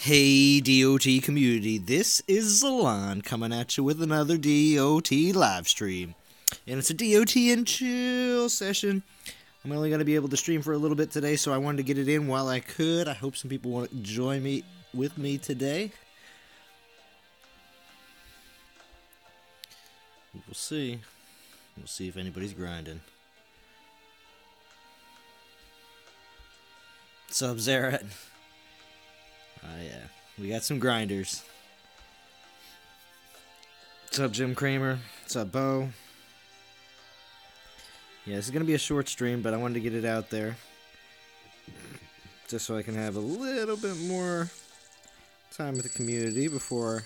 Hey DOT community, this is Zalon coming at you with another DOT live stream. And it's a DOT and chill session. I'm only going to be able to stream for a little bit today, so I wanted to get it in while I could. I hope some people want to join me with me today. We'll see. We'll see if anybody's grinding. What's up, Zarat? Oh yeah, we got some grinders. What's up, Jim Kramer? What's up, Bo? Yeah, this is gonna be a short stream, but I wanted to get it out there just so I can have a little bit more time with the community before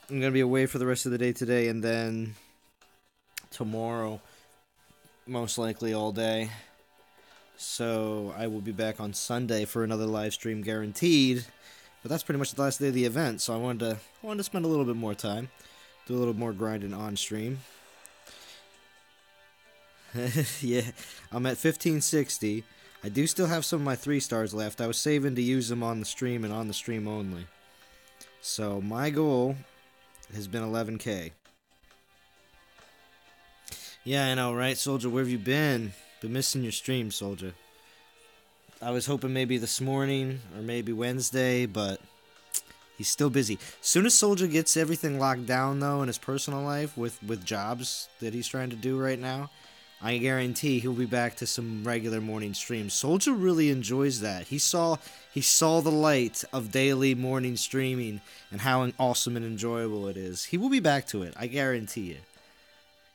I'm gonna be away for the rest of the day today, and then tomorrow, most likely all day. So I will be back on Sunday for another live stream, guaranteed. But that's pretty much the last day of the event, so I wanted to spend a little bit more time, do a little more grinding on stream. Yeah, I'm at 1560. I do still have some of my 3 stars left. I was saving to use them on the stream and on the stream only. So my goal has been 11k. Yeah, I know, right, Soldier? Where have you been? Been missing your stream, Soldier. I was hoping maybe this morning or maybe Wednesday, but he's still busy. Soon as Soldier gets everything locked down, though, in his personal life with jobs that he's trying to do right now, I guarantee he'll be back to some regular morning streams. Soldier really enjoys that. He saw the light of daily morning streaming and how awesome and enjoyable it is. He will be back to it, I guarantee it.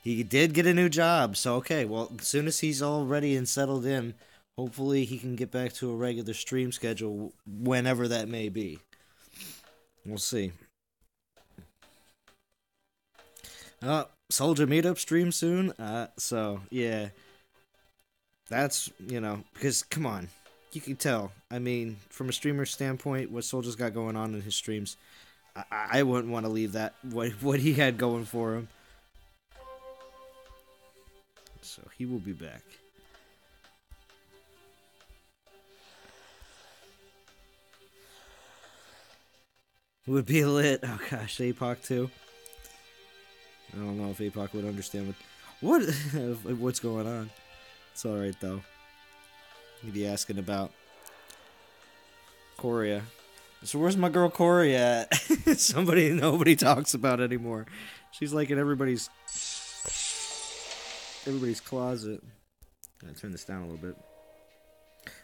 He did get a new job, so okay, well, as soon as he's all ready and settled in, hopefully he can get back to a regular stream schedule whenever that may be. We'll see. Soldier meetup stream soon. So yeah. That's, because come on. You can tell. I mean, from a streamer standpoint, what Soldier's got going on in his streams, I wouldn't want to leave that what he had going for him. So he will be back. Would be lit. Oh gosh, APOC too. I don't know if APOC would understand what's going on. It's alright though. He'd be asking about Korea. So where's my girl Corey at? Nobody talks about anymore. She's like in everybody's closet. Gotta turn this down a little bit.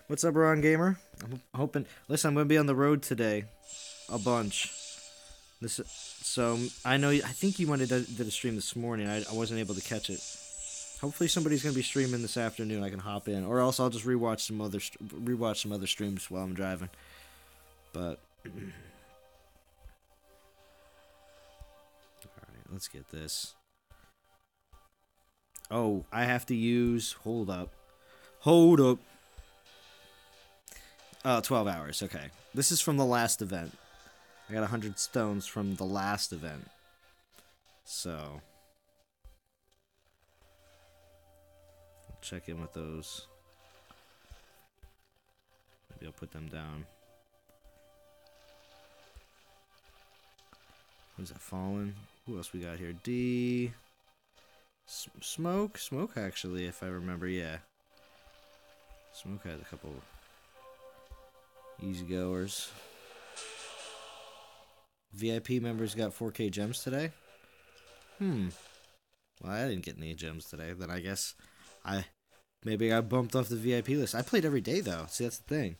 What's up, Ron Gamer? I'm hoping. Listen, I'm gonna be on the road today, a bunch. So I know. I think you wanted to did a stream this morning. I wasn't able to catch it. Hopefully, somebody's gonna be streaming this afternoon. I can hop in, or else I'll just rewatch some other streams while I'm driving. But all right, let's get this. Oh, I have to use... Hold up. 12 hours, okay. This is from the last event. I got 100 stones from the last event. So... I'll check in with those. Maybe I'll put them down. Who's that, Fallen? Who else we got here? D... Smoke actually, if I remember, yeah. Smoke had a couple easy goers. VIP members got 4K gems today. Well, I didn't get any gems today. Then I guess maybe I bumped off the VIP list. I played every day though. See, that's the thing.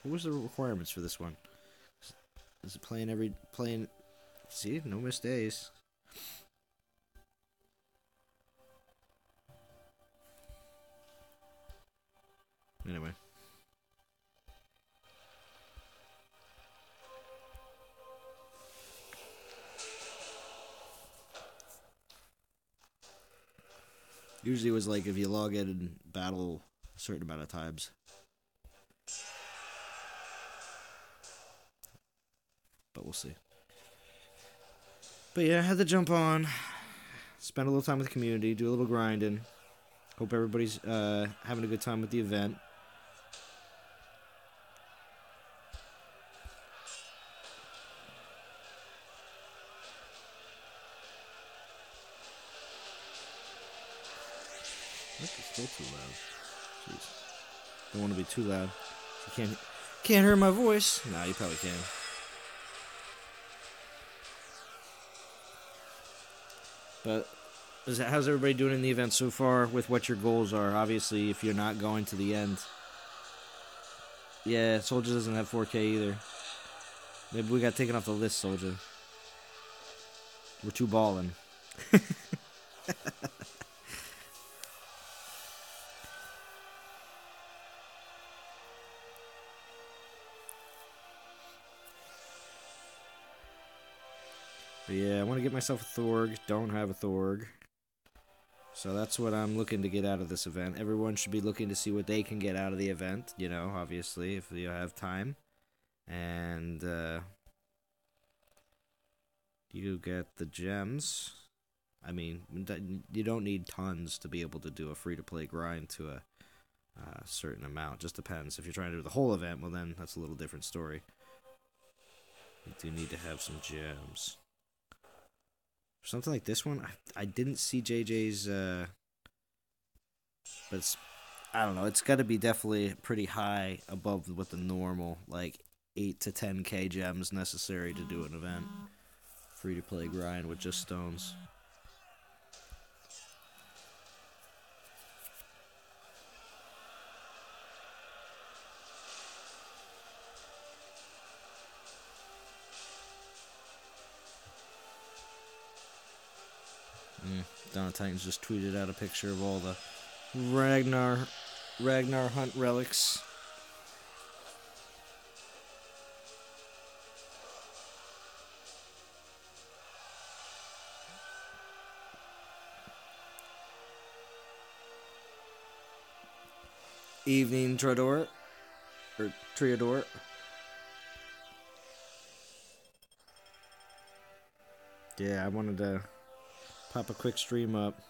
What was the requirements for this one? Is it playing? See, no missed days. Anyway. Usually it was like if you log in and battle a certain amount of times. But we'll see. But yeah, I had to jump on, spend a little time with the community, do a little grinding. Hope everybody's having a good time with the event. It's still too loud. Jeez. Don't want to be too loud. You can't hear my voice. Nah, you probably can. But how's everybody doing in the event so far with what your goals are? Obviously, if you're not going to the end. Yeah, Soldier doesn't have 4K either. Maybe we got taken off the list, Soldier. We're too ballin'. But yeah, I want to get myself a Thorg. Don't have a Thorg. So that's what I'm looking to get out of this event. Everyone should be looking to see what they can get out of the event. You know, obviously, if you have time. And you get the gems. I mean, you don't need tons to be able to do a free-to-play grind to a certain amount. Just depends. If you're trying to do the whole event, well then that's a little different story. You do need to have some gems. Something like this one, I didn't see JJ's, but it's, I don't know, it's got to be definitely pretty high above what the normal, like 8 to 10k gems necessary to do an event. Free-to-play grind with just stones. Donna Titans just tweeted out a picture of all the Ragnar hunt relics. Evening Trador or Triador. Yeah, I wanted to pop a quick stream up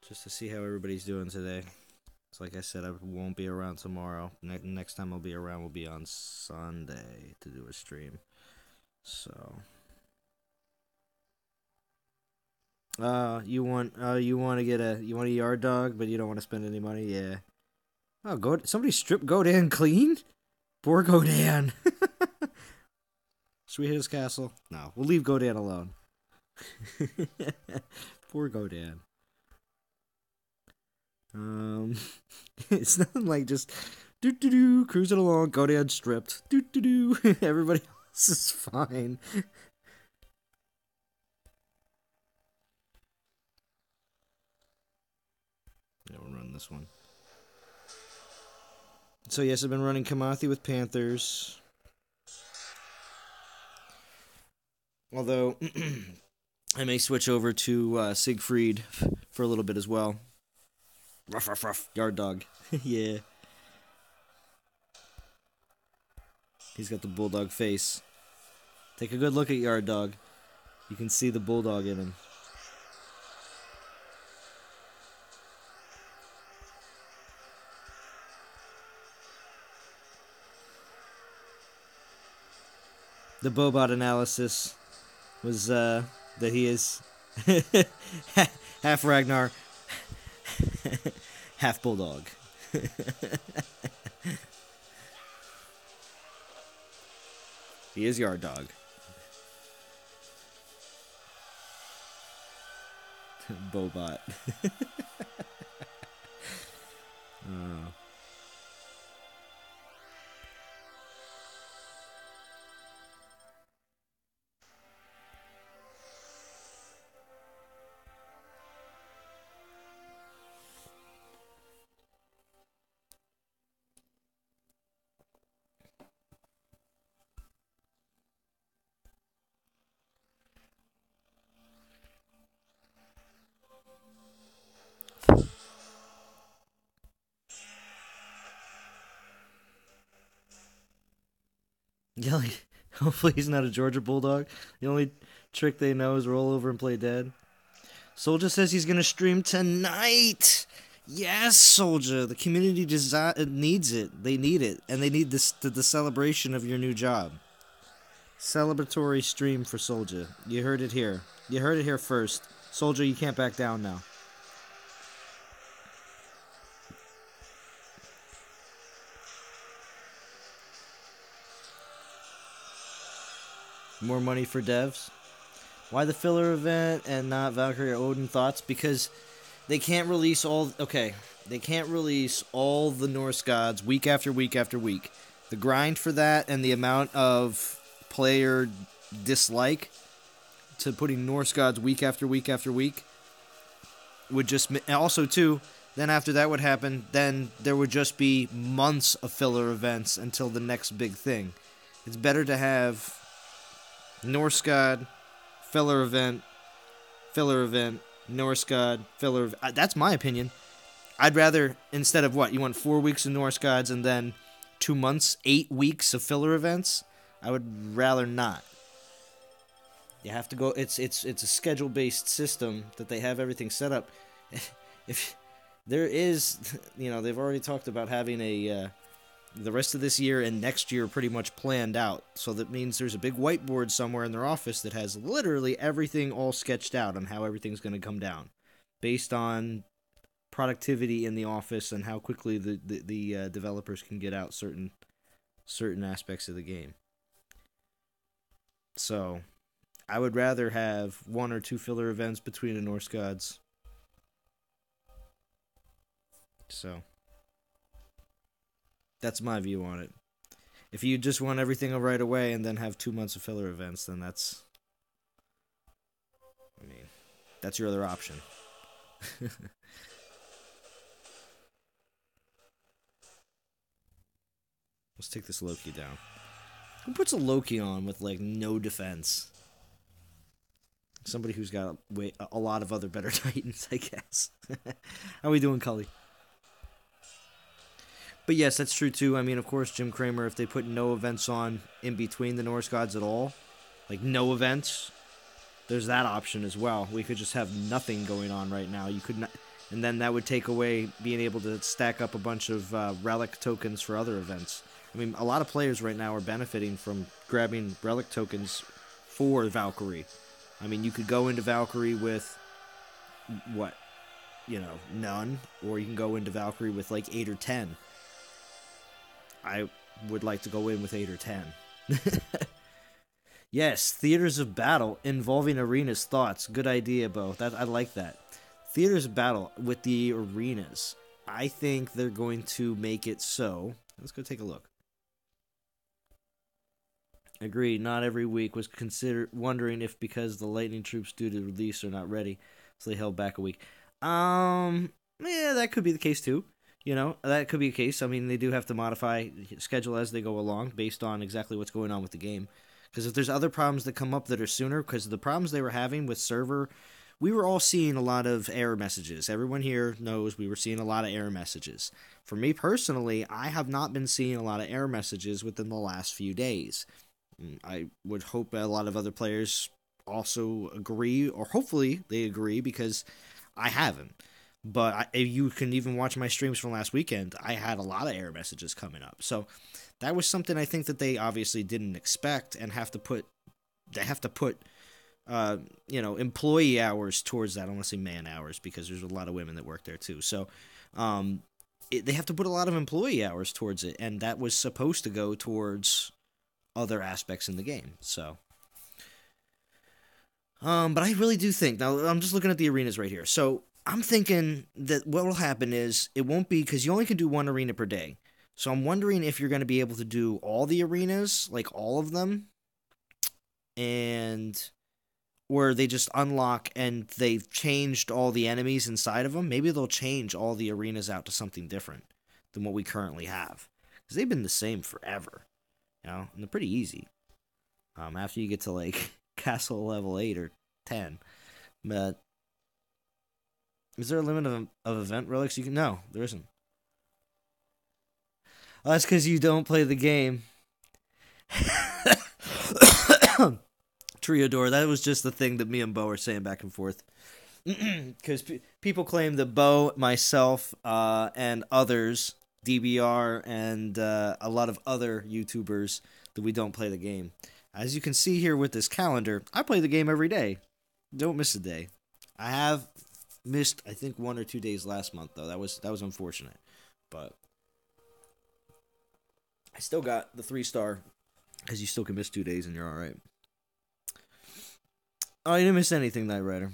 just to see how everybody's doing today. It's like I said, I won't be around tomorrow. Next time I'll be around will be on Sunday to do a stream. So, you want a yard dog, but you don't want to spend any money. Yeah. Oh, somebody strip Godan clean. Poor Godan. Should we hit his castle? No, we'll leave Godan alone. Poor Godan. It's nothing like just do cruising along. Godan stripped. Do. Everybody else is fine. Yeah, we'll run this one. So yes, I've been running Kamathi with Panthers. Although, I may switch over to Siegfried for a little bit as well. Ruff, ruff, ruff. Yard dog. Yeah. He's got the bulldog face. Take a good look at Yard Dog. You can see the bulldog in him. The Bobot analysis was that he is half Ragnar, half bulldog. He is Yard Dog. Bobot. Yeah, like, hopefully he's not a Georgia Bulldog. The only trick they know is roll over and play dead. Soldier says he's going to stream tonight. Yes, Soldier. The community needs it. They need it. And they need the celebration of your new job. Celebratory stream for Soldier. You heard it here. You heard it here first. Soldier, you can't back down now. More money for devs. Why the filler event and not Valkyrie or Odin? Thoughts? Because they can't release all. Okay, they can't release all the Norse gods week after week after week. The grind for that and the amount of player dislike to putting Norse gods week after week after week would just. And also, too, then after that would happen, then there would just be months of filler events until the next big thing. It's better to have Norse god, filler event, Norse god, filler. That's my opinion. I'd rather, instead of what, you want 4 weeks of Norse gods and then 2 months, 8 weeks of filler events? I would rather not. You have to go. It's a schedule based system that they have everything set up. If there is, they've already talked about having the rest of this year and next year pretty much planned out. So that means there's a big whiteboard somewhere in their office that has literally everything all sketched out on how everything's going to come down, based on productivity in the office and how quickly the developers can get out certain aspects of the game. So I would rather have 1 or 2 filler events between the Norse gods. So that's my view on it. If you just want everything right away and then have 2 months of filler events, then that's your other option. Let's take this Loki down. Who puts a Loki on with, no defense? Somebody who's got a lot of other better Titans, I guess. How we doing, Cully? But yes, that's true too. Of course, Jim Cramer, if they put no events on in between the Norse gods at all, no events, there's that option as well. We could just have nothing going on right now. You could not, and then that would take away being able to stack up a bunch of relic tokens for other events. A lot of players right now are benefiting from grabbing relic tokens for Valkyrie. You could go into Valkyrie with none, or you can go into Valkyrie with 8 or 10. I would like to go in with 8 or 10. Yes, theaters of battle involving arenas. Thoughts? Good idea, Bo. I like that. Theaters of battle with the arenas. I think they're going to make it so. Let's go take a look. Agreed. Not every week. Was wondering if because the Lightning Troops due to release are not ready, so they held back a week. Yeah, that could be the case too. That could be a case. They do have to modify schedule as they go along based on exactly what's going on with the game. Because if there's other problems that come up that are sooner, because the problems they were having with server, we were all seeing a lot of error messages. Everyone here knows we were seeing a lot of error messages. For me personally, I have not been seeing a lot of error messages within the last few days. I would hope a lot of other players also agree, or hopefully they agree, because I haven't. But you can even watch my streams from last weekend. I had a lot of error messages coming up. So that was something I think that they obviously didn't expect and have to put employee hours towards that. I don't want to say man hours because there's a lot of women that work there too. So they have to put a lot of employee hours towards it, and that was supposed to go towards other aspects in the game. So but I really do think, now I'm just looking at the arenas right here. So I'm thinking that what will happen is it won't be, because you only can do 1 arena per day. So I'm wondering if you're going to be able to do all the arenas, all of them, or they just unlock and they've changed all the enemies inside of them. Maybe they'll change all the arenas out to something different than what we currently have, because they've been the same forever, and they're pretty easy. After you get to castle level 8 or 10, but is there a limit of event relics you can? No, there isn't. Oh, that's because you don't play the game. Triodor, that was just the thing that me and Bo are saying back and forth. Because people claim that Bo, myself, and others, DBR, and a lot of other YouTubers, that we don't play the game. As you can see here with this calendar, I play the game every day. Don't miss a day. I have missed, I think, 1 or 2 days last month though. That was unfortunate, but I still got the 3-star because you still can miss 2 days and you're all right. Oh, you didn't miss anything, Knight Rider.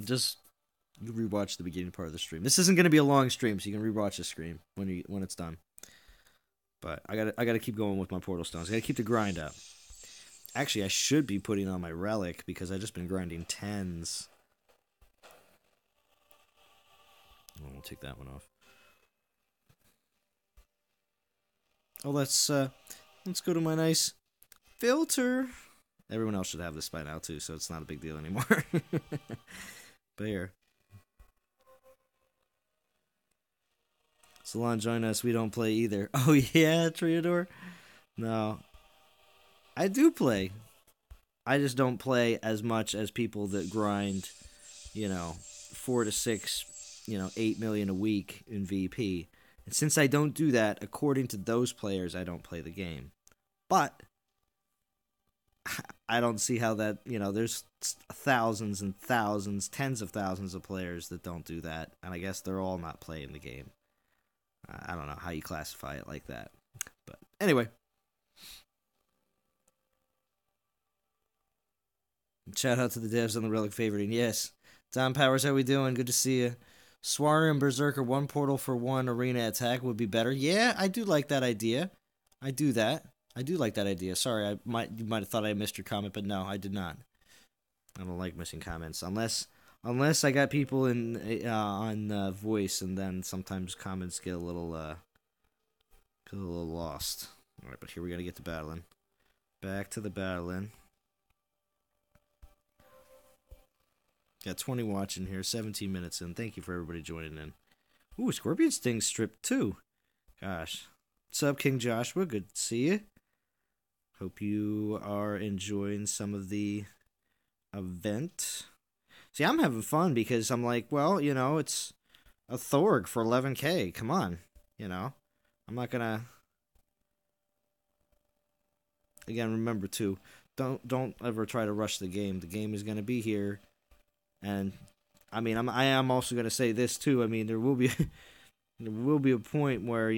Just you rewatch the beginning part of the stream. This isn't going to be a long stream, so you can rewatch the stream when it's done. But I gotta keep going with my portal stones. I gotta keep the grind up. Actually, I should be putting on my relic because I've just been grinding 10s. Oh, we'll take that one off. Oh, let's go to my nice filter. Everyone else should have this by now too, so it's not a big deal anymore. But here. Zalon, join us. We don't play either. Oh, yeah, Triador? No. I do play. I just don't play as much as people that grind, 4 to 6, 8 million a week in VP. And since I don't do that, according to those players, I don't play the game. But I don't see how that, there's thousands and thousands, tens of thousands of players that don't do that. And I guess they're all not playing the game. I don't know how you classify it like that. But anyway. Shout out to the devs on the Relic favoriting. Yes. Don Powers, how we doing? Good to see you. Swarner and Berserker, 1 portal for 1 arena attack would be better. Yeah, I do like that idea. I do like that idea. Sorry, you might have thought I missed your comment, but no, I did not. I don't like missing comments unless I got people in on voice, and then sometimes comments get a little lost. All right, but here we gotta get to battling. Back to the battling. Got 20 watching here, 17 minutes in. Thank you for everybody joining in. Ooh, Scorpion Sting stripped too. Gosh. What's up, King Joshua? Good to see you. Hope you are enjoying some of the event. See, I'm having fun because I'm like, well, it's a Thorg for 11k. Come on. I'm not gonna... Again, remember too, don't ever try to rush the game. The game is gonna be here. And I am also going to say this too. I mean, there will be a point where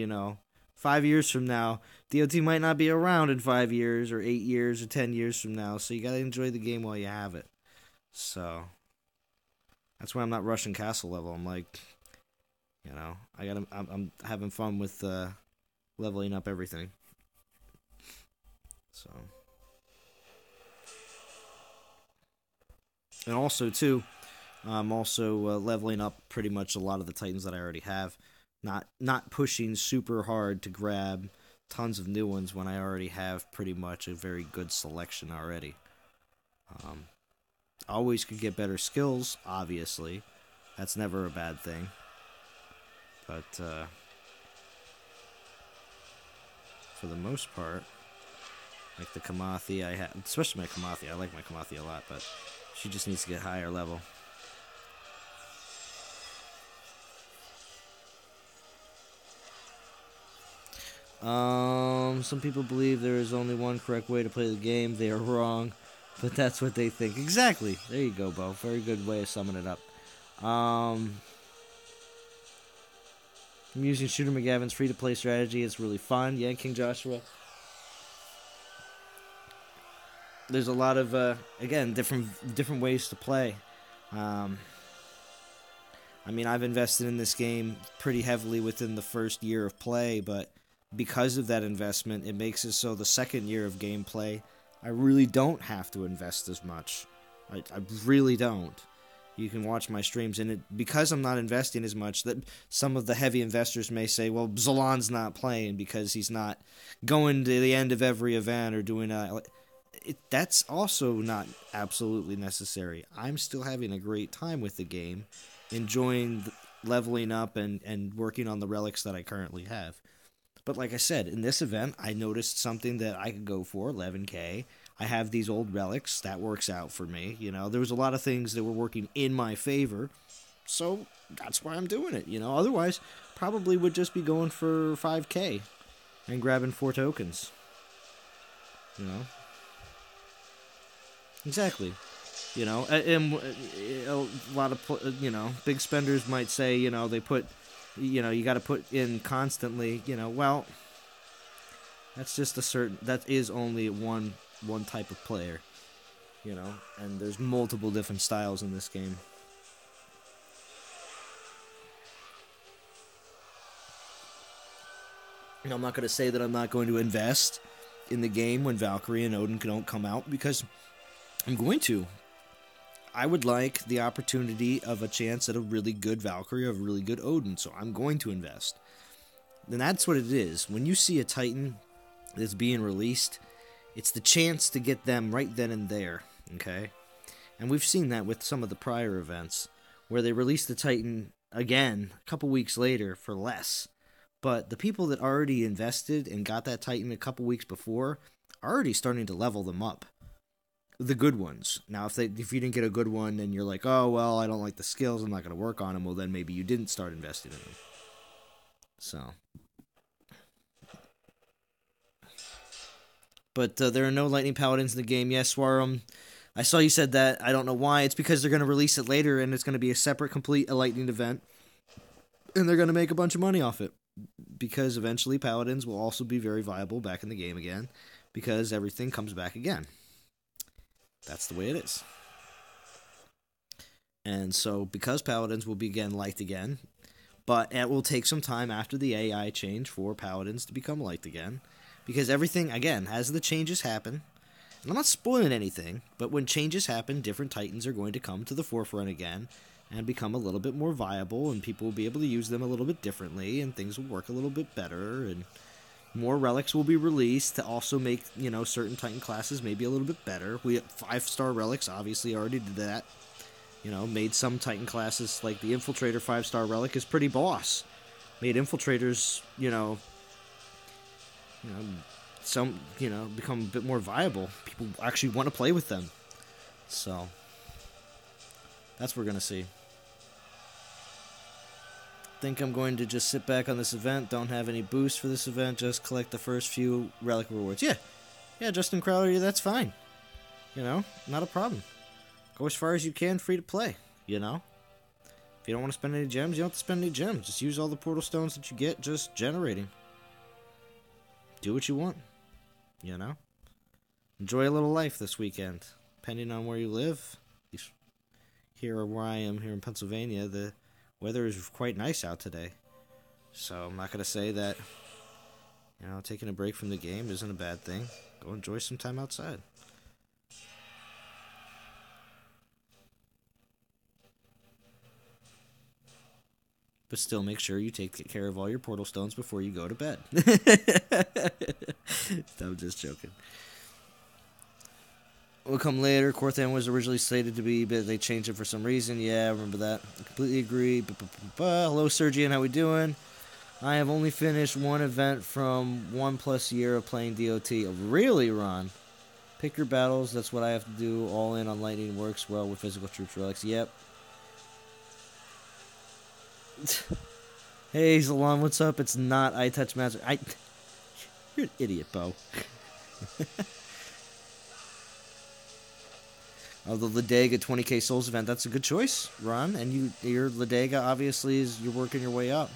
5 years from now, DOT might not be around in 5 years or 8 years or 10 years from now. So you got to enjoy the game while you have it. So that's why I'm not rushing castle level. I'm like, I'm having fun with leveling up everything. So. And also, too, I'm also leveling up pretty much a lot of the Titans that I already have. Not pushing super hard to grab tons of new ones when I already have pretty much a very good selection already. Always could get better skills, obviously. That's never a bad thing. But, for the most part, like the Kamathi I have, especially my Kamathi, I like my Kamathi a lot, but... She just needs to get higher level. Some people believe there is only one correct way to play the game. They are wrong, but that's what they think. Exactly. There you go, Bo. Very good way of summing it up. I'm using Shooter McGavin's free-to-play strategy. It's really fun. Yeah, King Joshua. There's a lot of, again, different ways to play. I've invested in this game pretty heavily within the first year of play, but because of that investment, it makes it so the second year of gameplay, I really don't have to invest as much. I really don't. You can watch my streams, and because I'm not investing as much, that some of the heavy investors may say, well, Zalon's not playing because he's not going to the end of every event or doing that's also not absolutely necessary. I'm still having a great time with the game, enjoying leveling up and working on the relics that I currently have. But like I said, in this event, I noticed something that I could go for, 11k. I have these old relics. That works out for me. There was a lot of things that were working in my favor, so that's why I'm doing it. Otherwise, probably would just be going for 5k and grabbing 4 tokens. Exactly. And a lot of big spenders might say they put you got to put in constantly. Well, that's just that is only one type of player. And there's multiple different styles in this game. I'm not going to say that I'm not going to invest in the game when Valkyrie and Odin don't come out, because I'm going to. I would like the opportunity of a chance at a really good Valkyrie or a really good Odin, so I'm going to invest. And that's what it is. When you see a Titan that's being released, it's the chance to get them right then and there, okay? And we've seen that with some of the prior events, where they release the Titan again a couple weeks later for less. But the people that already invested and got that Titan a couple weeks before are already starting to level them up. The good ones. Now, if you didn't get a good one and you're like, oh, well, I don't like the skills, I'm not going to work on them, well, then maybe you didn't start investing in them. So. But there are no Lightning Paladins in the game. Yes, Swarum, I saw you said that. I don't know why. It's because they're going to release it later, and it's going to be a separate, complete Lightning event. And they're going to make a bunch of money off it. Because eventually Paladins will also be very viable back in the game again. Because everything comes back again. That's the way it is. And so, because Paladins will be liked again, but it will take some time after the AI change for Paladins to become liked again. Because everything, again, as the changes happen, and I'm not spoiling anything, but when changes happen, different Titans are going to come to the forefront again and become a little bit more viable, and people will be able to use them a little bit differently, and things will work a little bit better, and more relics will be released to also make, certain Titan classes maybe a little bit better. We have 5-star relics, obviously already did that. Made some Titan classes, like the Infiltrator 5-star relic is pretty boss. Made Infiltrators, become a bit more viable. People actually want to play with them. So, that's what we're going to see. Think I'm going to just sit back on this event, don't have any boosts for this event, just collect the first few relic rewards. Yeah, Justin Crowder, that's fine. Not a problem. Go as far as you can, free to play, If you don't want to spend any gems, you don't have to spend any gems. Just use all the portal stones that you get just generating. Do what you want, Enjoy a little life this weekend. Depending on where you live, here where I am, here in Pennsylvania, the weather is quite nice out today. So I'm not going to say that, taking a break from the game isn't a bad thing. Go enjoy some time outside. But still make sure you take care of all your portal stones before you go to bed. I'm just joking. Will come later. Corthan was originally slated to be, but they changed it for some reason. Yeah, I remember that. I completely agree. Hello, Sergian. How we doing? I have only finished one event from 1+ year of playing DOT. Really, Ron? Pick your battles. That's what I have to do. All in on Lightning works well with physical troops relics. Yep. Hey, Zalon, what's up? It's not iTouch Master. You're an idiot, Bo. Oh, the Ladega 20k Souls event. That's a good choice, Ron. And your Ladega, obviously, you're working your way up.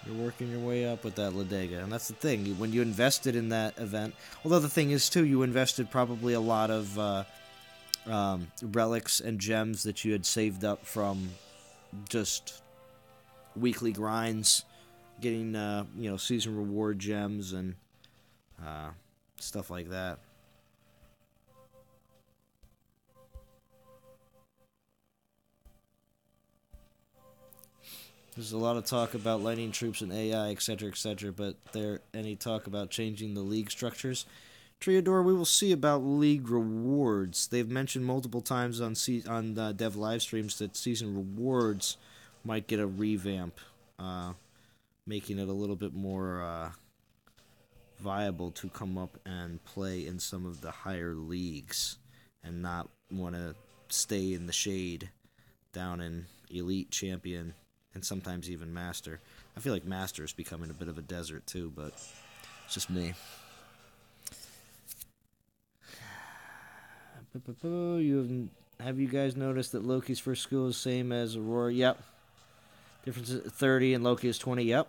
You're working your way up with that Ladega. And that's the thing. When you invested in that event... Although the thing is, too, you invested probably a lot of relics and gems that you had saved up from just weekly grinds, getting, season reward gems and stuff like that. There's a lot of talk about lightning troops and AI, etc., but there any talk about changing the league structures? Triador, we will see about league rewards. They've mentioned multiple times on dev live streams that season rewards might get a revamp, making it a little bit more viable to come up and play in some of the higher leagues and not want to stay in the shade down in Elite, Champion, and sometimes even Master. I feel like Master is becoming a bit of a desert too, but it's just me. Have you guys noticed that Loki's first skill is same as Aurora? Yep. Difference is 30 and Loki is 20. Yep.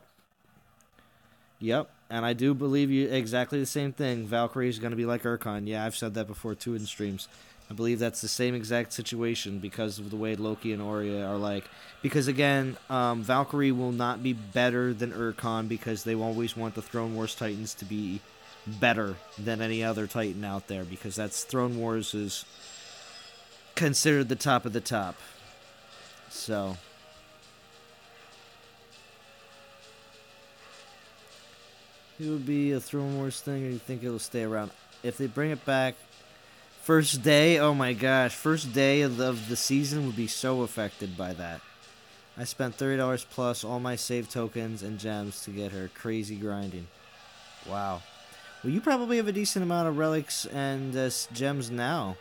Yep. And I do believe you exactly the same thing. Valkyrie is going to be like Urkon. Yeah, I've said that before too in streams. I believe that's the same exact situation because of the way Loki and Aurea are like. Because again, Valkyrie will not be better than Urkon because they always want the Throne Wars Titans to be better than any other Titan out there because that's Throne Wars is considered the top of the top. So it would be a Throne Wars thing, or you think it'll stay around? If they bring it back, first day, oh my gosh, first day of the season would be so affected by that. I spent $30 plus all my save tokens and gems to get her. Crazy grinding. Wow. Well, you probably have a decent amount of relics and gems now,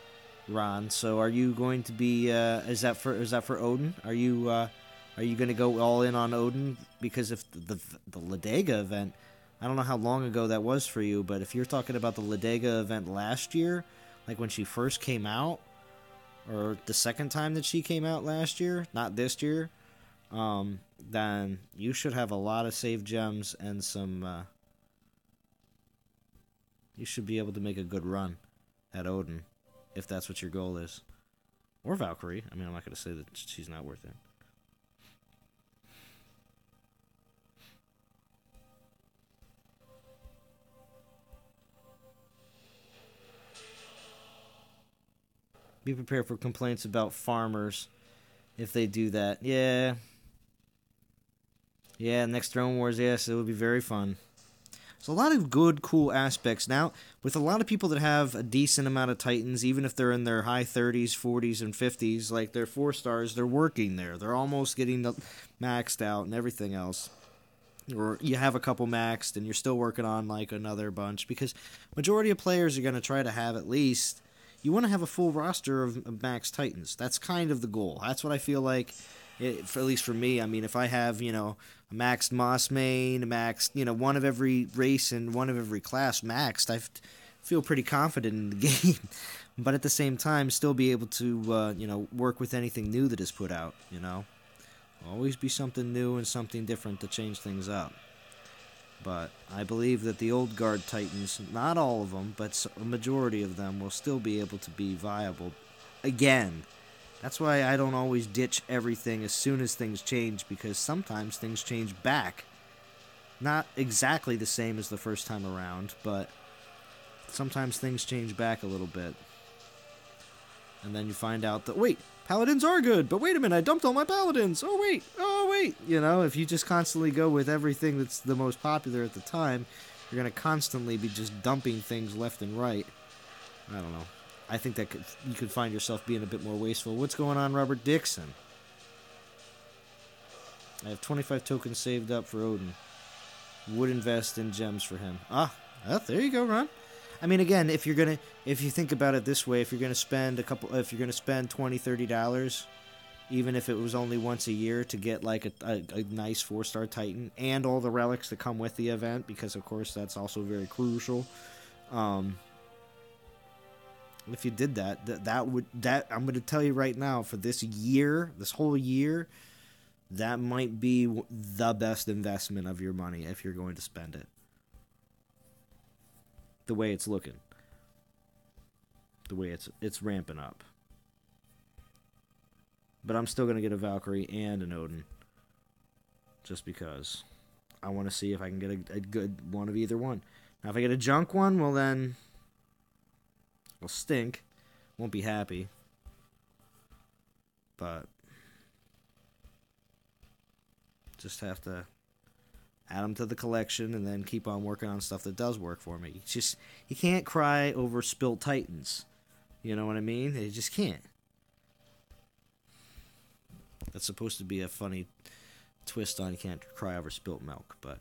Ron. So, are you going to be? Is that for Odin? Are you going to go all in on Odin? Because if the Ladega event, I don't know how long ago that was for you, but if you're talking about the Ladega event last year, like when she first came out, or the second time that she came out last year, not this year, then you should have a lot of saved gems and some. You should be able to make a good run at Odin, if that's what your goal is. Or Valkyrie. I mean, I'm not going to say that she's not worth it. Be prepared for complaints about farmers if they do that. Yeah. Yeah, next Throne Wars, yes, it would be very fun. So a lot of good, cool aspects. Now, with a lot of people that have a decent amount of Titans, even if they're in their high 30s, 40s, and 50s, like they're 4 stars, they're working there. They're almost getting maxed out and everything else. Or you have a couple maxed and you're still working on like another bunch. Because majority of players are going to try to have at least... You want to have a full roster of max Titans. That's kind of the goal. That's what I feel like, at least for me. I mean, if I have, a maxed Moss main, a maxed, one of every race and one of every class maxed, I feel pretty confident in the game. But at the same time, still be able to, work with anything new that is put out, Always be something new and something different to change things up. But I believe that the old guard Titans, not all of them, but a majority of them, will still be able to be viable again. That's why I don't always ditch everything as soon as things change, because sometimes things change back. Not exactly the same as the first time around, but sometimes things change back a little bit. And then you find out that, wait, Paladins are good, but wait a minute, I dumped all my Paladins. Oh, wait. If you just constantly go with everything that's the most popular at the time, you're going to constantly be just dumping things left and right. I don't know. I think that you could find yourself being a bit more wasteful. What's going on, Robert Dixon? I have 25 tokens saved up for Odin. Would invest in gems for him. There you go, Ron. I mean, again, if you think about it this way, if you're gonna spend $20, $30, even if it was only once a year to get like a nice 4-star Titan and all the relics that come with the event, because of course that's also very crucial. If you did that I'm gonna tell you right now, for this whole year, that might be the best investment of your money if you're going to spend it. The way it's looking. The way it's ramping up. But I'm still going to get a Valkyrie and an Odin. Just because. I want to see if I can get a good one of either one. Now if I get a junk one, well then... I'll stink. Won't be happy. But... Just have to... add them to the collection, and then keep on working on stuff that does work for me. It's just, you can't cry over spilt Titans. You know what I mean? You just can't. That's supposed to be a funny twist on you can't cry over spilt milk, but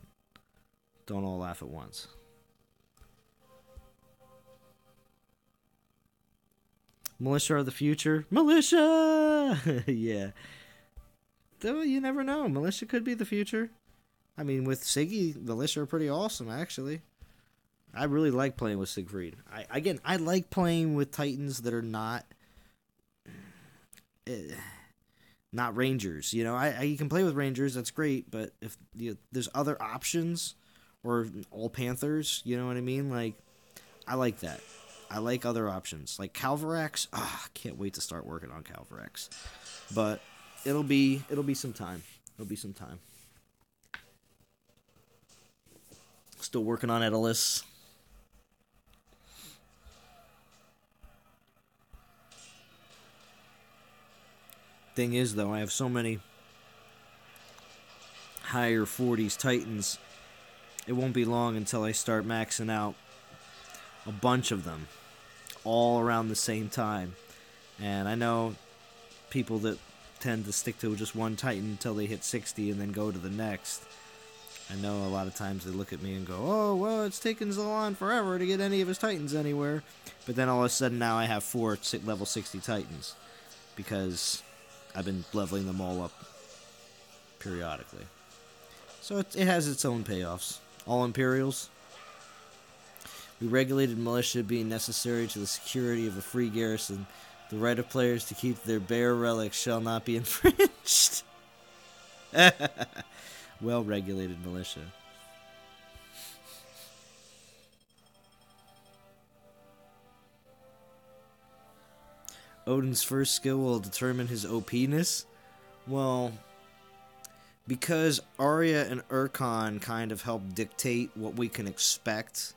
don't all laugh at once. Militia are the future. Militia! Yeah. Though you never know. Militia could be the future. I mean, with Siggy, Militia are pretty awesome, actually. I really like playing with Siegfried. I like playing with Titans that are eh, not Rangers. You know, you can play with Rangers, that's great, but if there's other options or all Panthers, you know what I mean? Like, I like that. I like other options. Like Calvarax, I can't wait to start working on Calvarax. But it'll be some time. It'll be some time. Still working on Edelus. Thing is, though, I have so many higher 40s Titans. It won't be long until I start maxing out a bunch of them all around the same time. And I know people that tend to stick to just one Titan until they hit 60 and then go to the next. I know a lot of times they look at me and go, oh, well, it's taken Zalon forever to get any of his Titans anywhere. But then all of a sudden now I have 4 level 60 Titans because I've been leveling them all up periodically. So it has its own payoffs. All Imperials. We regulated militia being necessary to the security of a free garrison. The right of players to keep their bear relics shall not be infringed. Well-regulated militia. Odin's first skill will determine his OP-ness? Well, because Arya and Urkon kind of help dictate what we can expect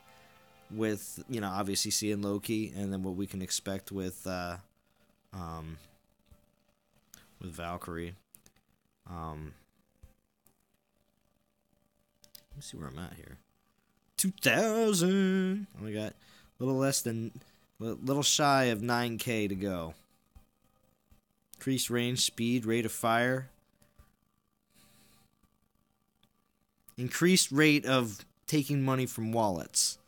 with, you know, obviously seeing Loki, and then what we can expect with Valkyrie. Let me see where I'm at here. 2,000. We got a little shy of 9K to go. Increased range, speed, rate of fire. Increased rate of taking money from wallets.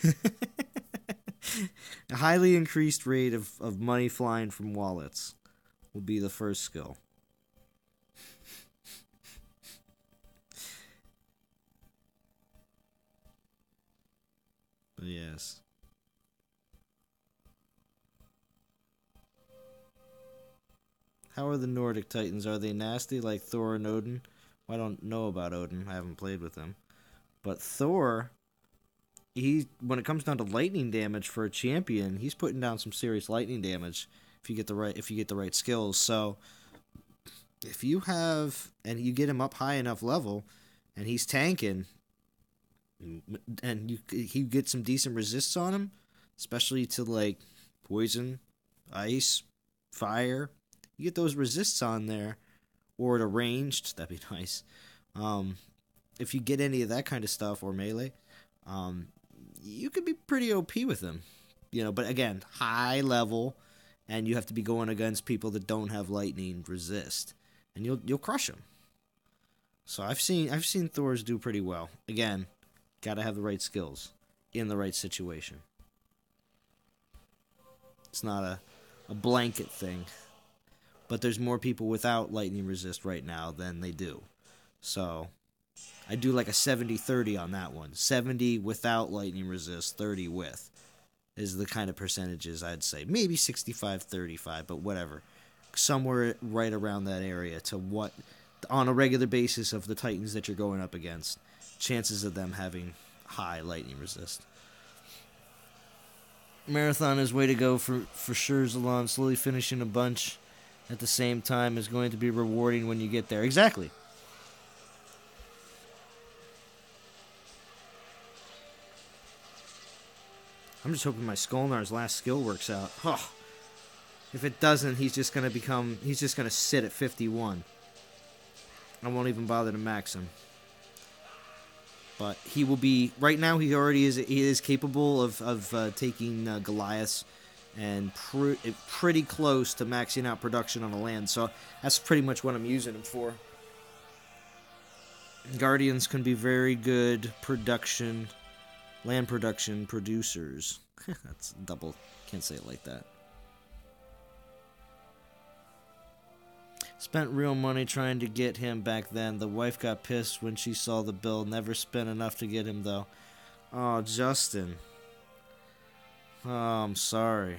A highly increased rate of money flying from wallets will be the first skill. But yes. How are the Nordic Titans? Are they nasty like Thor and Odin? Well, I don't know about Odin. I haven't played with him. But Thor, when it comes down to lightning damage for a champion, he's putting down some serious lightning damage if you get the right skills. So if you get him up high enough level and he's tanking and he get some decent resists on him, especially to like poison, ice, fire, you get those resists on there, or to ranged, that'd be nice. If you get any of that kind of stuff, or melee, you could be pretty OP with them. You know, but again, high level, and you have to be going against people that don't have lightning resist, and you'll crush them. So I've seen Thor's do pretty well. Again, gotta have the right skills in the right situation. It's not a blanket thing. But there's more people without lightning resist right now than they do. So I do like a 70-30 on that one. 70 without lightning resist, 30 with is the kind of percentages I'd say. Maybe 65-35, but whatever. Somewhere right around that area to what, on a regular basis of the Titans that you're going up against, chances of them having high lightning resist. Marathon is way to go for sure, Zalon. Slowly finishing a bunch at the same time is going to be rewarding when you get there. Exactly. I'm just hoping my Skolnar's last skill works out. Oh. If it doesn't, he's just going to sit at 51. I won't even bother to max him. But he will be, right now he is capable of taking Goliaths and pretty close to maxing out production on the land. So that's pretty much what I'm using him for. Guardians can be very good land production producers. That's double, can't say it like that. Spent real money trying to get him back then. The wife got pissed when she saw the bill. Never spent enough to get him, though. Oh, Justin. Oh, I'm sorry.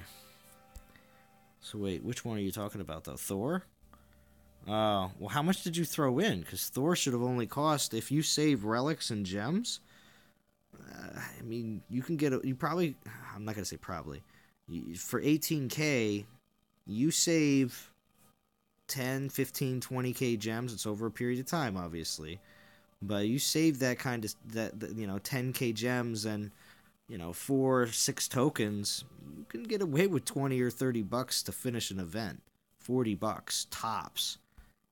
So wait, which one are you talking about though? Thor? Oh, well, how much did you throw in? Because Thor should have only cost, if you save relics and gems. I mean, you can get you probably. I'm not gonna say probably. For 18K, you save 10, 15, 20K gems. It's over a period of time, obviously, but you save that kind of 10K gems and 4, 6 tokens. You can get away with 20 or $30 to finish an event. $40 tops.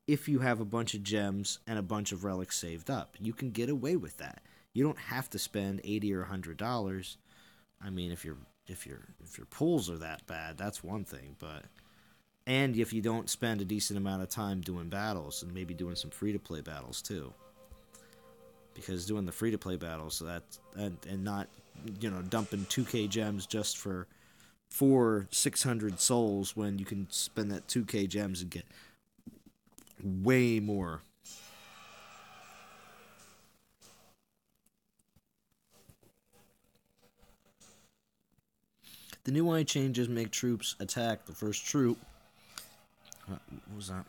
If you have a bunch of gems and a bunch of relics saved up, you can get away with that. You don't have to spend $80 or $100. I mean, if your pulls are that bad, that's one thing. But and if you don't spend a decent amount of time doing battles and maybe doing some free to play battles too, because doing the free to play battles and not dumping 2K gems just for 600 souls when you can spend that 2K gems and get way more. The new eye changes make troops attack the first troop. What was that?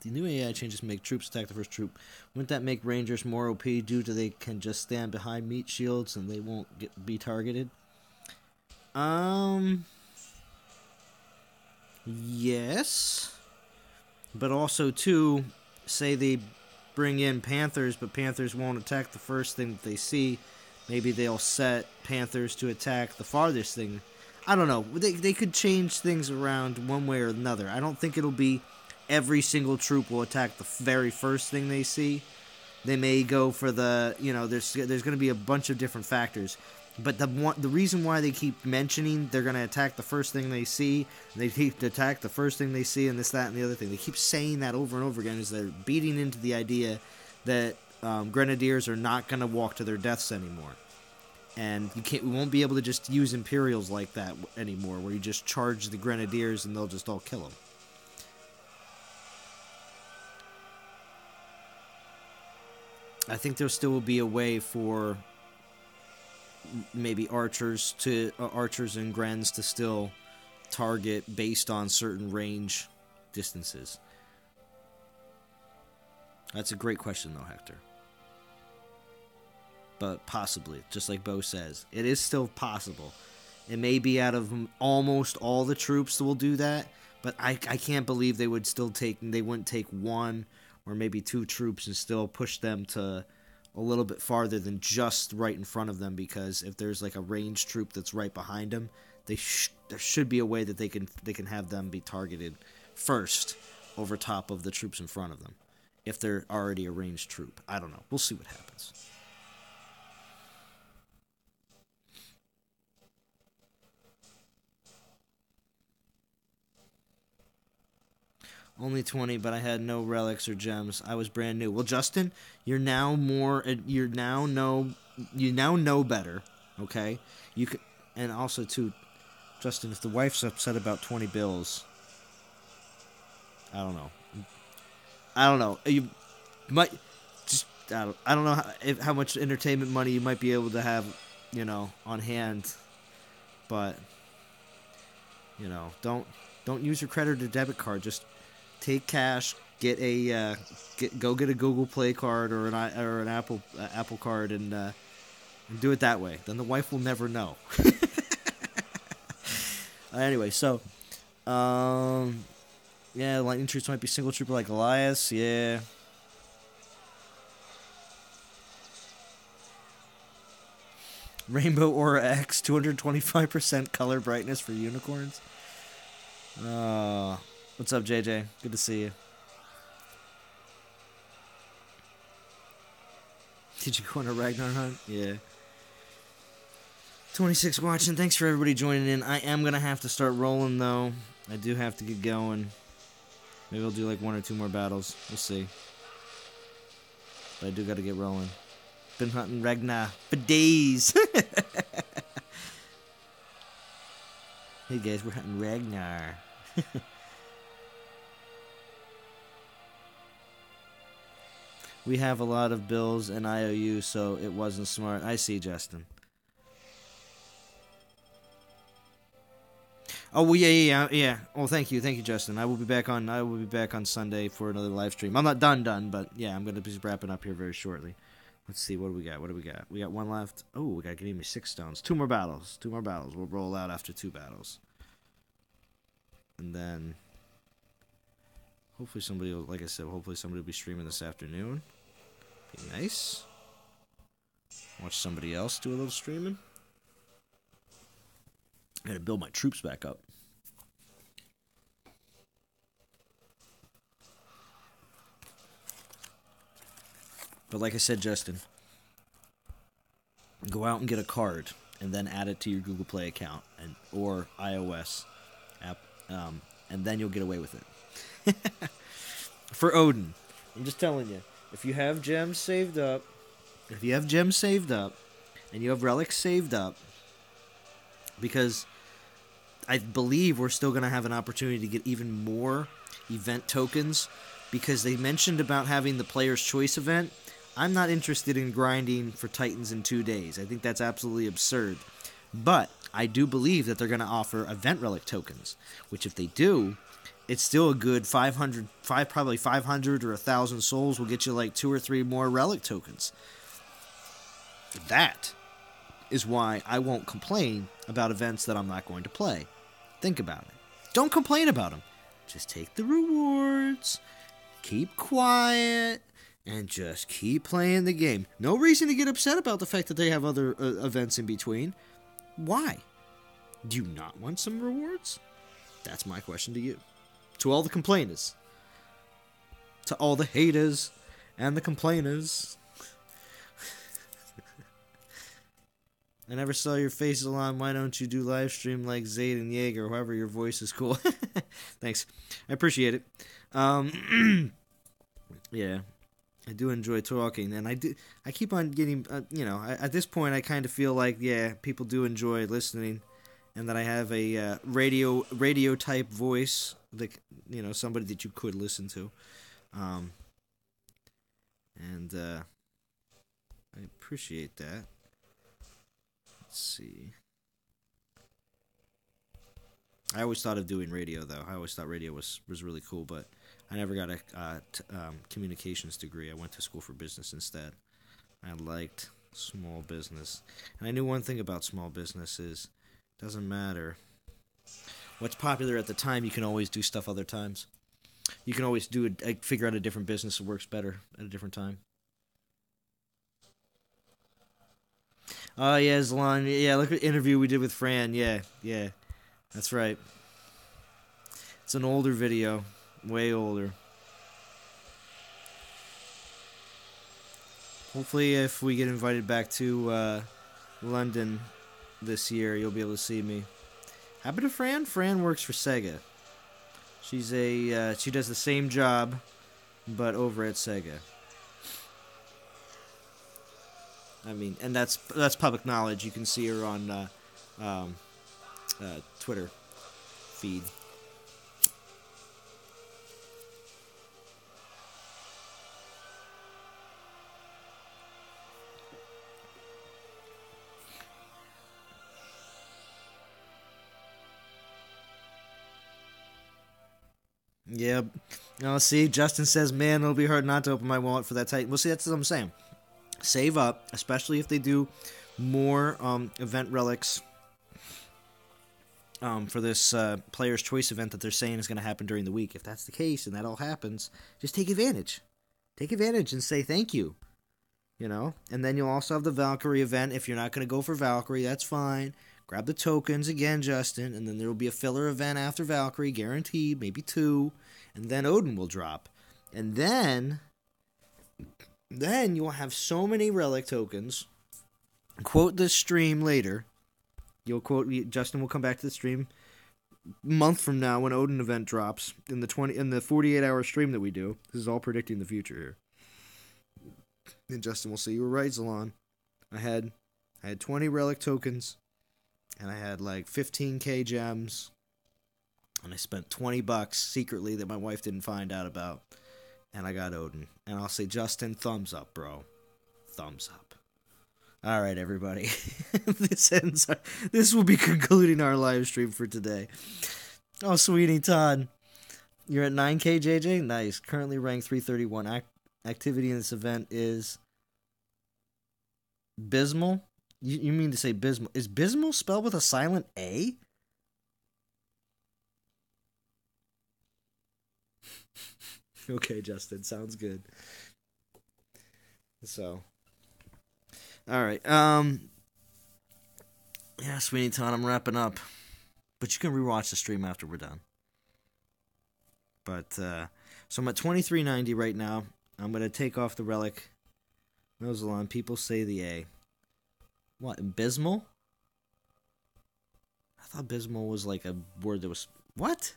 The new AI changes make troops attack the first troop. Wouldn't that make Rangers more OP due to they can just stand behind meat shields and they won't be targeted? Yes. But also, too, say they bring in Panthers, but Panthers won't attack the first thing that they see. Maybe they'll set Panthers to attack the farthest thing. I don't know. They could change things around one way or another. I don't think it'll be every single troop will attack the very first thing they see. They may go for the, there's going to be a bunch of different factors. But the reason why they keep mentioning they're going to attack the first thing they see, they keep to attack the first thing they see, and this, that, and the other thing. They keep saying that over and over again is they're beating into the idea that Grenadiers are not going to walk to their deaths anymore. And we won't be able to just use Imperials like that anymore, where you just charge the Grenadiers and they'll just all kill them. I think there still will be a way for maybe archers and Grens to still target based on certain range distances. That's a great question, though, Hector. But possibly, just like Bo says, it is still possible. It may be out of almost all the troops that will do that, but I can't believe they wouldn't take 1 or maybe 2 troops and still push them to a little bit farther than just right in front of them, because if there's like a ranged troop that's right behind them, there should be a way that they can have them be targeted first over top of the troops in front of them if they're already a ranged troop. I don't know. We'll see what happens. Only 20, but I had no relics or gems. I was brand new. Well, Justin, you now know better. Okay, you can, and also too, Justin, if the wife's upset about 20 bills, I don't know. You might just I don't know how much entertainment money you might be able to have, on hand, but don't use your credit or debit card. Just take cash, go get a Google Play card or an Apple card, and do it that way. Then the wife will never know. Anyway, so yeah, lightning troops might be single trooper like Elias. Yeah. Rainbow Aura X, 225% color brightness for unicorns. What's up, JJ? Good to see you. Did you go on a Ragnar hunt? Yeah. 26 watching. Thanks for everybody joining in. I am going to have to start rolling, though. I do have to get going. Maybe I'll do like 1 or 2 more battles. We'll see. But I do got to get rolling. Been hunting Ragnar for days. Hey guys, we're hunting Ragnar. We have a lot of bills and IOU, so it wasn't smart. I see, Justin. Oh well, yeah. Well, thank you, Justin. I will be back on Sunday for another live stream. I'm not done, but yeah, I'm gonna be wrapping up here very shortly. Let's see, what do we got? We got one left. Oh, we got gave me 6 stones. 2 more battles. We'll roll out after 2 battles, and then hopefully somebody will, like I said, hopefully somebody will be streaming this afternoon. Be nice. Watch somebody else do a little streaming. I gotta build my troops back up. But like I said, Justin, go out and get a card and then add it to your Google Play account or iOS app, and then you'll get away with it. For Odin, I'm just telling you, if you have gems saved up, and you have relics saved up, because I believe we're still going to have an opportunity to get even more event tokens, because they mentioned about having the Player's Choice event. I'm not interested in grinding for Titans in 2 days. I think that's absolutely absurd. But I do believe that they're going to offer event relic tokens, which if they do, it's still a good 500 or 1,000 souls will get you like 2 or 3 more relic tokens. That is why I won't complain about events that I'm not going to play. Think about it. Don't complain about them. Just take the rewards, keep quiet, and just keep playing the game. No reason to get upset about the fact that they have other events in between. Why? Do you not want some rewards? That's my question to you. To all the complainers. To all the haters and the complainers. I never saw your face, Zalon. Why don't you do live stream like Zayd and Jaeger, however your voice is cool? Thanks. I appreciate it. Yeah. I do enjoy talking, and I keep on getting, at this point I kind of feel like, yeah, people do enjoy listening, and that I have a radio type voice, that, somebody that you could listen to. And I appreciate that. Let's see. I always thought of doing radio, though. I always thought radio was really cool, but I never got a communications degree. I went to school for business instead. I liked small business. And I knew one thing about small business is it doesn't matter what's popular at the time, you can always do stuff other times. You can always figure out a different business that works better at a different time. Oh, yeah, Zalon. Yeah, look at the interview we did with Fran. Yeah. That's right. It's an older video. Way older. Hopefully, if we get invited back to London this year, you'll be able to see me. Happen to Fran? Fran works for Sega. She does the same job, but over at Sega. I mean, and that's public knowledge. You can see her on Twitter feed. Yeah. See, Justin says, man, it'll be hard not to open my wallet for that Titan. Well, see, that's what I'm saying. Save up, especially if they do more event relics for this Player's Choice event that they're saying is going to happen during the week. If that's the case and that all happens, just take advantage. Take advantage and say thank you. And then you'll also have the Valkyrie event. If you're not going to go for Valkyrie, that's fine. Grab the tokens again, Justin, and then there will be a filler event after Valkyrie, guaranteed, maybe 2, and then Odin will drop. And then you'll have so many relic tokens. Quote this stream later. Justin will come back to the stream a month from now when Odin event drops in the 48-hour stream that we do. This is all predicting the future here. And Justin will say, you were right, Zalon. I had 20 relic tokens. And I had like 15k gems, and I spent $20 secretly that my wife didn't find out about. and I got Odin. And I'll say, Justin, thumbs up, bro. Thumbs up. All right, everybody. This will be concluding our live stream for today. Oh, Sweeney Todd. You're at 9K, JJ? Nice. Currently ranked 331. Activity in this event is Bismal. You mean to say Bismal? Is Bismal spelled with a silent A? Okay, Justin. Sounds good. So. Alright. Yeah, Sweeney Todd, I'm wrapping up. But you can rewatch the stream after we're done. But, so I'm at 2390 right now. I'm going to take off the relic. No, Zalon. People say the A. What, abysmal? I thought abysmal was like a word that was... What?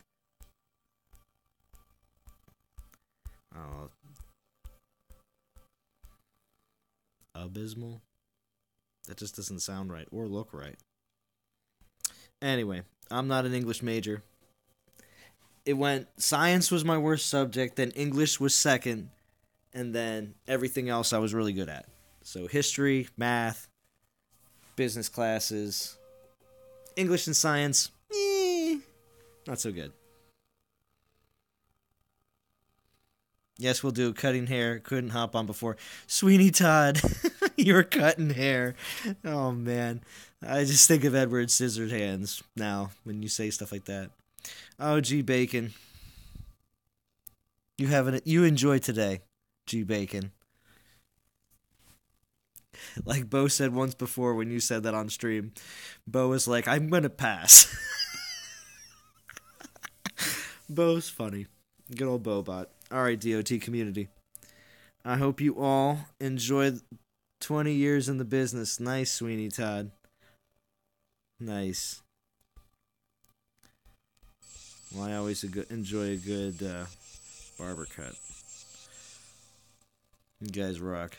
Oh. Abysmal? That just doesn't sound right or look right. Anyway, I'm not an English major. It went... Science was my worst subject, then English was second, and then everything else I was really good at. So history, math, business classes, English and science, not so good. Yes, we'll do cutting hair. Couldn't hop on before. Sweeney Todd, you're cutting hair. Oh, man. I just think of Edward Scissorhands now when you say stuff like that. Oh, G. Bacon. You enjoy today, G. Bacon. Like Bo said once before when you said that on stream. Bo was like, I'm going to pass. Bo's funny. Good old Bobot. Alright, DOT community. I hope you all enjoyed 20 years in the business. Nice, Sweeney Todd. Nice. Well, I always enjoy a good barber cut. You guys rock.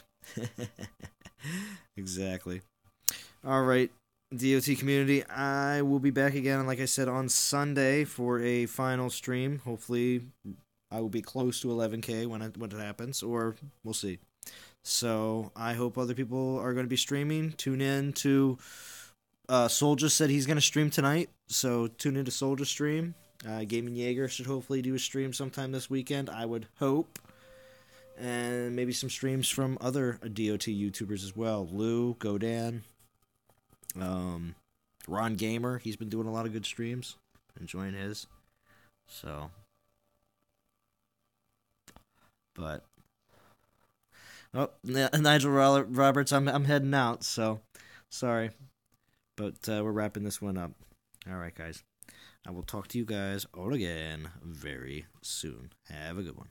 Exactly. Alright, DOT community. I will be back again, like I said, on Sunday for a final stream. Hopefully, I will be close to 11K when it happens, or we'll see. So, I hope other people are going to be streaming. Tune in to... Soldier said he's going to stream tonight, so tune in to Soldier's stream. Gaming Jaeger should hopefully do a stream sometime this weekend, I would hope. And maybe some streams from other DOT YouTubers as well. Lou, Godan, Ron Gamer. He's been doing a lot of good streams. Enjoying his. So. But. Oh, Nigel Roberts, I'm heading out, so. Sorry. But we're wrapping this one up. Alright, guys. I will talk to you guys all again very soon. Have a good one.